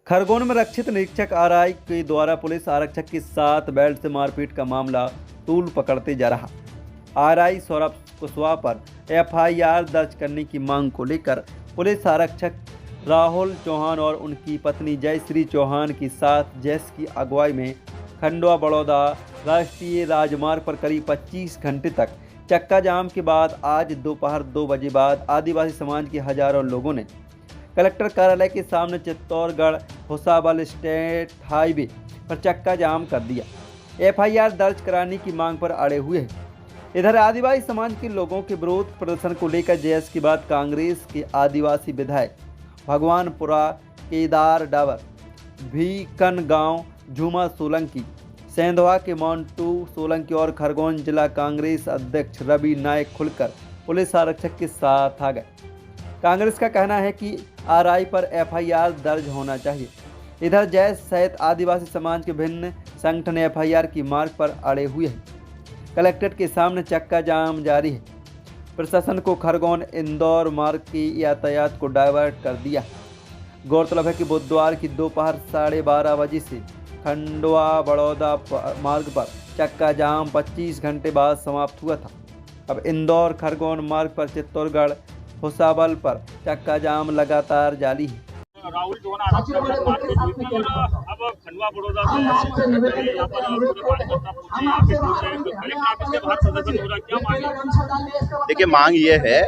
खरगोन में रक्षित निरीक्षक आरआई के द्वारा पुलिस आरक्षक के साथ बेल्ट से मारपीट का मामला तूल पकड़ते जा रहा। आरआई सौरभ कुशवाहा पर एफआईआर दर्ज करने की मांग को लेकर पुलिस आरक्षक राहुल चौहान और उनकी पत्नी जयश्री चौहान के साथ जैस की अगुवाई में खंडवा बड़ौदा राष्ट्रीय राजमार्ग पर करीब 25 घंटे तक चक्का जाम के बाद आज दोपहर 2 बजे बाद आदिवासी समाज के हजारों लोगों ने कलेक्टर कार्यालय के सामने चित्तौड़गढ़ भुसावल स्टेट हाईवे पर चक्का जाम कर दिया। एफआईआर दर्ज कराने की मांग पर अड़े हुए हैं। इधर आदिवासी समाज के लोगों के विरोध प्रदर्शन को लेकर जयस के बाद कांग्रेस के आदिवासी विधायक भगवानपुरा केदार डावर भीकन गांव झूमा सोलंकी सेंधवा के मोंटू सोलंकी और खरगोन जिला कांग्रेस अध्यक्ष रवि नायक खुलकर पुलिस आरक्षक के साथ आ गए। कांग्रेस का कहना है कि आरआई पर एफआईआर दर्ज होना चाहिए। इधर जैस सहित आदिवासी समाज के भिन्न संगठन एफआईआर की मांग पर अड़े हुए हैं। कलेक्ट्रेट के सामने चक्का जाम जारी है। प्रशासन को खरगोन इंदौर मार्ग की यातायात को डाइवर्ट कर दिया। गौरतलब है कि बुधवार की दोपहर 12:30 बजे से खंडवा बड़ौदा मार्ग पर चक्का जाम 25 घंटे बाद समाप्त हुआ था। अब इंदौर खरगोन मार्ग पर चित्तौड़गढ़ भुसावल पर चक्का जाम लगातार जारी है। राहुल जो ना मारपीट हुई थी और अब खंडवा बड़ौदा से यहाँ पर पूरे कार्यकर्ता पहुंचे, यहाँ पे पहुंचे, कलेक्टर ऑफिस के बाहर प्रदर्शन हो रहा है, क्या मांग? देखिए, मांग ये है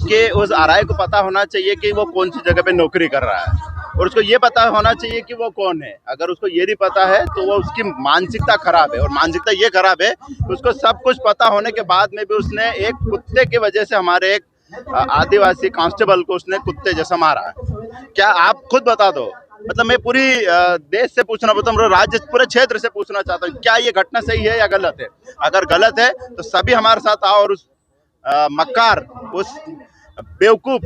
कि उस आरआई को पता होना चाहिए कि वो कौन सी जगह पे नौकरी कर रहा है और उसको ये पता होना चाहिए कि वो कौन है। अगर उसको ये नहीं पता है तो वो उसकी मानसिकता खराब है, और मानसिकता ये खराब है उसको सब कुछ पता होने के बाद में भी उसने एक कुत्ते की वजह से हमारे एक आदिवासी कांस्टेबल को उसने कुत्ते जैसा मारा। क्या आप खुद बता दो। मतलब मैं पूरी देश से पूछना चाहता हूँ, राज्य पूरे क्षेत्र से पूछना चाहता हूँ, क्या ये घटना सही है या गलत है? अगर गलत है तो सभी हमारे साथ आओ और उस मक्कार, उस बेवकूफ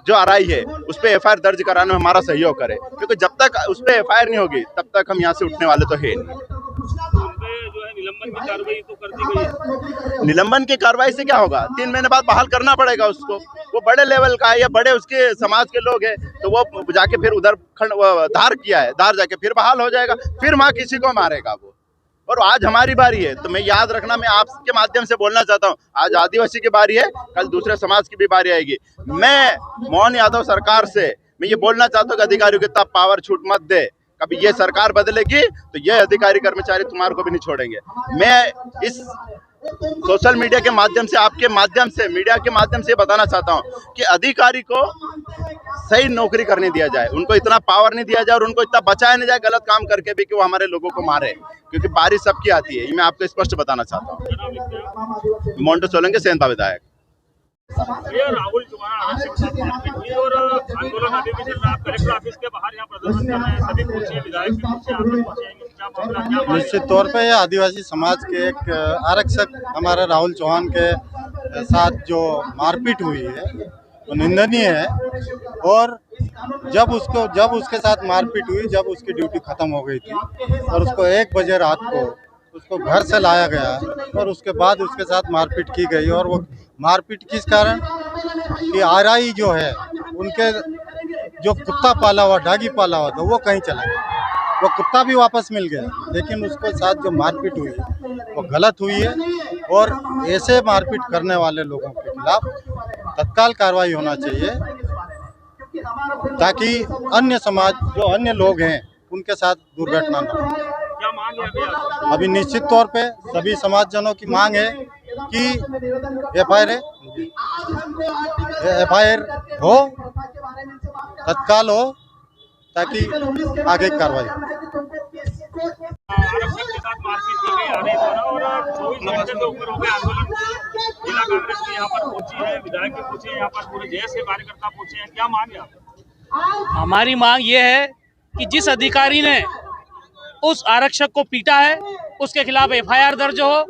जो आरआई है उस पर एफआईआर दर्ज कराने में हमारा सहयोग करे, क्योंकि जब तक उस पर एफआईआर नहीं होगी तब तक हम यहाँ से उठने वाले तो है नहीं। जो है निलंबन की कार्रवाई तो कर दी गई है। निलंबन की कार्रवाई से क्या होगा? 3 महीने बाद बहाल करना पड़ेगा उसको। वो बड़े लेवल का है या बड़े उसके समाज के लोग हैं तो वो जाके फिर उधर धार किया है, धार जाके फिर बहाल हो जाएगा, फिर वहाँ किसी को मारेगा वो। और आज हमारी बारी है, तो मैं याद रखना, मैं आपके माध्यम से बोलना चाहता हूँ, आज आदिवासी की बारी है, कल दूसरे समाज की भी बारी आएगी। मैं मोहन यादव सरकार से मैं ये बोलना चाहता हूँ कि अधिकारियों को इतना पावर छूट मत दे। कभी ये सरकार बदलेगी तो ये अधिकारी कर्मचारी तुम्हारे को भी नहीं छोड़ेंगे। मैं इस सोशल मीडिया के माध्यम से, आपके माध्यम से, मीडिया के माध्यम से बताना चाहता हूँ कि अधिकारी को सही नौकरी करने दिया जाए, उनको इतना पावर नहीं दिया जाए और उनको इतना बचाया नहीं जाए गलत काम करके भी कि वो हमारे लोगों को मारे, क्योंकि बारी सबकी आती है। ये मैं आपको स्पष्ट बताना चाहता हूँ। मोंटू सोलंकी सेंधवा विधायक। राहुल मारपीट हुई और आंदोलन अभी भी चल रहा है। कलेक्टर ऑफिस के बाहर यहाँ प्रदर्शन कर रहे हैं, सभी पहुंचे, विधायक भी पहुंचे, आप लोग पहुंचेंगे, क्या मामला, क्या मांग? निश्चित तौर पे आदिवासी समाज के एक आरक्षक हमारे राहुल चौहान के साथ जो मारपीट हुई है वो निंदनीय है। और जब उसके साथ मारपीट हुई, जब उसकी ड्यूटी खत्म हो गई थी और उसको 1 बजे रात को उसको घर से लाया गया और उसके बाद उसके साथ मारपीट की गई। और वो मारपीट किस कारण कि आरआई जो है उनके जो कुत्ता पाला हुआ, डागी पाला हुआ था, वो कहीं चला गया। वो कुत्ता भी वापस मिल गया, लेकिन उसके साथ जो मारपीट हुई वो गलत हुई है। और ऐसे मारपीट करने वाले लोगों के खिलाफ तत्काल कार्रवाई होना चाहिए, ताकि अन्य समाज जो अन्य लोग हैं उनके साथ दुर्घटना न हो। क्या मांग है अभी आपकी? अभी निश्चित तौर पे सभी समाजजनों की मांग है कि एफआईआर हो, तत्काल हो, ताकि आगे कार्रवाई हो। आरक्षक के साथ मारपीट की गई आरआई द्वारा और 24 घंटे से ऊपर हो गए आंदोलन को। जिला कांग्रेस भी यहाँ पर पहुंची है, विधायक भी पहुंचे, यहाँ पर पूरे जैस के कार्यकर्ता पहुंचे हैं, क्या मांग है आप? हमारी मांग ये है कि जिस अधिकारी ने उस आरक्षक को पीटा है उसके खिलाफ एफआईआर दर्ज हो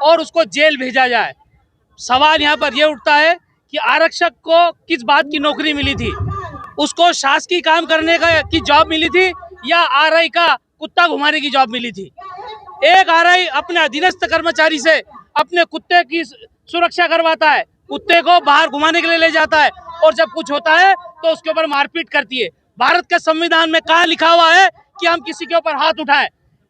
और उसको जेल भेजा जाए। सवाल यहाँ पर ये उठता है कि आरक्षक को किस बात की नौकरी मिली थी? उसको शासकीय काम करने की जॉब मिली थी या आरआई का कुत्ता घुमाने की जॉब मिली थी? एक आरआई अपने अधीनस्थ कर्मचारी से अपने कुत्ते की सुरक्षा करवाता है, कुत्ते को बाहर घुमाने के लिए ले जाता है और जब कुछ होता है तो उसके ऊपर मारपीट करती है। भारत के संविधान में कहाँ लिखा हुआ है कि हम किसी के ऊपर हाथ उठाएं?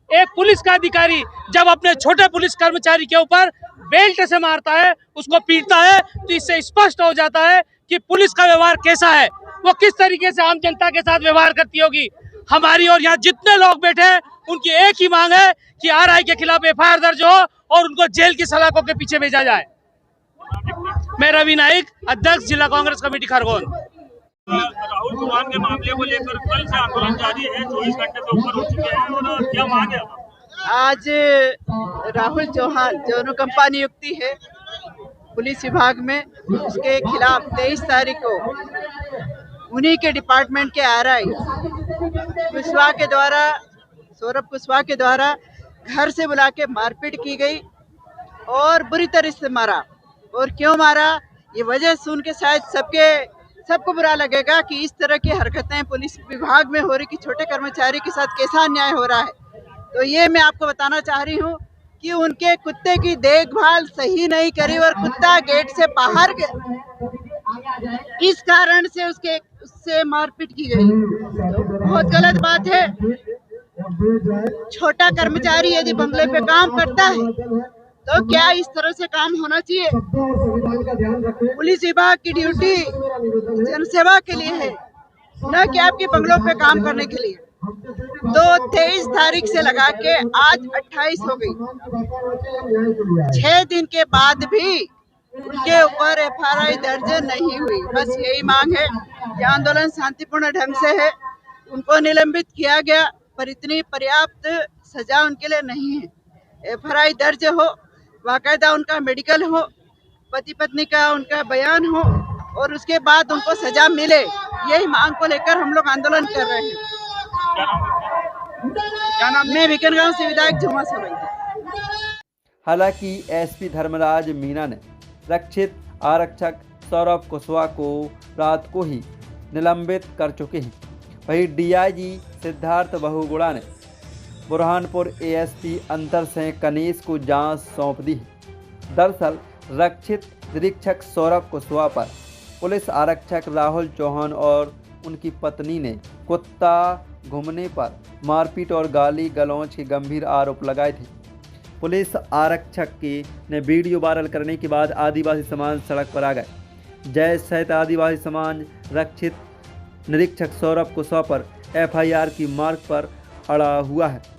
एक पुलिस का अधिकारी जब अपने छोटे पुलिस कर्मचारी के ऊपर बेल्ट से मारता है, उसको पीटता है, तो इससे स्पष्ट हो जाता है कि पुलिस का व्यवहार कैसा है, वो किस तरीके से आम जनता के साथ व्यवहार करती होगी। हमारी और यहाँ जितने लोग बैठे हैं उनकी एक ही मांग है कि आरआई के खिलाफ एफआईआर दर्ज हो और उनको जेल की सलाखों के पीछे भेजा जाए। मैं रवि नाइक, अध्यक्ष जिला कांग्रेस कमेटी खरगोन। राहुल चौहान के मामले को लेकर कल से आंदोलन जारी है, 24 घंटे से ऊपर हो चुके हैं और क्या मांग है? आज राहुल चौहान जो अनुकंपा नियुक्ति है पुलिस विभाग में, उसके खिलाफ 23 तारीख को उन्हीं के डिपार्टमेंट के आरआई कुशवाहा के द्वारा, सौरभ कुशवाहा के द्वारा घर से बुला के मारपीट की गई और बुरी तरह से मारा। और क्यों मारा, ये वजह सुन के शायद सबको बुरा लगेगा कि इस तरह की हरकतें पुलिस विभाग में हो रही, कि छोटे कर्मचारी के साथ कैसा अन्याय हो रहा है। तो ये मैं आपको बताना चाह रही हूँ कि उनके कुत्ते की देखभाल सही नहीं करी और कुत्ता गेट से बाहर गया, इस कारण से उससे मारपीट की गई। तो बहुत गलत बात है। छोटा कर्मचारी यदि बंगले पे काम करता है तो क्या इस तरह से काम होना चाहिए? पुलिस विभाग की ड्यूटी जनसेवा के लिए है, न कि आपके बंगलों पे काम करने के लिए। तो 23 तारीख से लगा के आज 28 हो गई, 6 दिन के बाद भी उनके ऊपर एफआईआर दर्ज नहीं हुई। बस यही मांग है कि आंदोलन शांतिपूर्ण ढंग से है, उनको निलंबित किया गया, पर इतनी पर्याप्त सजा उनके लिए नहीं है। एफआईआर दर्ज हो, बाकायदा उनका मेडिकल हो, पति पत्नी का उनका बयान हो और उसके बाद उनको सजा मिले, यही मांग को लेकर हम लोग आंदोलन कर रहे हैं। क्या नाम? मैं विकनगांव से विधायक झुमा सोरेन। हालांकि एसपी धर्मराज मीना ने रक्षित आरक्षक सौरभ कुशवाहा को रात को ही निलंबित कर चुके हैं। वहीं डीआईजी सिद्धार्थ बहुगुणा ने बुरहानपुर एएसपी अंतर सिंह कनीस को जांच सौंप दी है। दरअसल रक्षित निरीक्षक सौरभ कुशवाहा पर पुलिस आरक्षक राहुल चौहान और उनकी पत्नी ने कुत्ता घूमने पर मारपीट और गाली गलौज के गंभीर आरोप लगाए थे। पुलिस आरक्षक ने वीडियो वायरल करने के बाद आदिवासी समाज सड़क पर आ गए। जय सहित आदिवासी समाज रक्षित निरीक्षक सौरभ कुशवाहा पर एफआईआर की मार्ग पर अड़ा हुआ है।